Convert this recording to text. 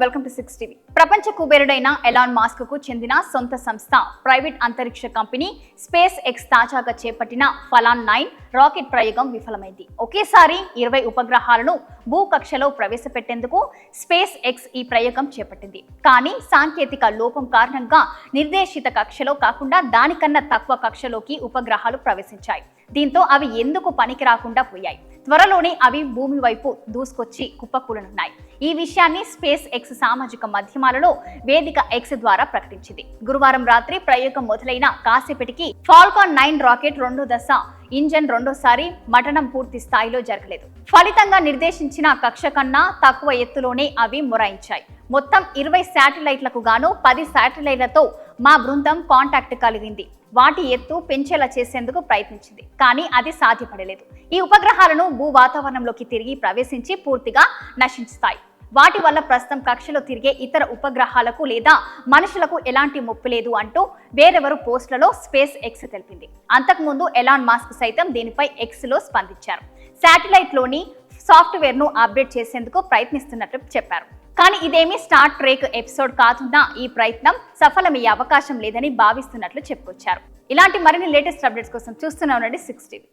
Welcome to 6 TV. ప్రపంచ కుబేరుడైన Elon Musk కు చెందిన సొంత సంస్థ ప్రైవేట్ అంతరిక్ష కంపెనీ స్పేస్ ఎక్స్ తాజాగా చేపట్టిన ఫలాన్ 9 రాకెట్ ప్రయోగం విఫలమైంది. ఒకేసారి 20 ఉపగ్రహాలను భూకక్షలో ప్రవేశపెట్టేందుకు స్పేస్ ఎక్స్ ఈ ప్రయోగం చేపట్టింది. కానీ సాంకేతిక లోపం కారణంగా నిర్దేశిత కక్షలో కాకుండా దానికన్నా తక్కువ కక్షలోకి ఉపగ్రహాలు ప్రవేశించాయి. దీంతో అవి ఎందుకు పనికి రాకుండా పోయాయి. త్వరలోనే అవి భూమి వైపు దూసుకొచ్చి కుప్పకూలనున్నాయి. ఈ విషయాన్ని స్పేస్ ఎక్స్ సామాజిక మాధ్యమాలలో వేదిక ఎక్స్ ద్వారా ప్రకటించింది. గురువారం రాత్రి ప్రయోగం మొదలైన కాసేపటికి ఫాల్కాన్ 9 రాకెట్ రెండో దశ ఇంజన్ రెండోసారి మటనం పూర్తి స్థాయిలో జరగలేదు. ఫలితంగా నిర్దేశించిన కక్ష కన్నా తక్కువ ఎత్తులోనే అవి మొరాయించాయి. మొత్తం 20 శాటిలైట్లకు గాను 10 శాటిలైట్లతో మా బృందం కాంటాక్ట్ కలిగింది. వాటి ఎత్తు పెంచేలా చేసేందుకు ప్రయత్నించింది, కానీ అది సాధ్యపడలేదు. ఈ ఉపగ్రహాలను భూ వాతావరణంలోకి తిరిగి ప్రవేశించి పూర్తిగా నశించుతాయి. వాటి వల్ల ప్రస్తుతం కక్షలో తిరిగే ఇతర ఉపగ్రహాలకు లేదా మనుషులకు ఎలాంటి ముప్పు లేదు అంటూ వేరెవరు పోస్టులలో స్పేస్ ఎక్స్ తెలిపింది. అంతకుముందు ఎలాన్ మాస్క్ సైతం దీనిపై ఎక్స్ లో స్పందించారు. శాటిలైట్ లోని సాఫ్ట్వేర్ ను అప్డేట్ చేసేందుకు ప్రయత్నిస్తున్నట్లు చెప్పారు. కానీ ఇదేమీ స్టార్ ట్రెక్ ఎపిసోడ్ కాకుండా ఈ ప్రయత్నం సఫలమయ్యే అవకాశం లేదని భావిస్తున్నట్లు చెప్పుకొచ్చారు. ఇలాంటి మరిన్ని లేటెస్ట్ అప్డేట్స్ కోసం చూస్తూనే ఉండండి 6 టీవీ.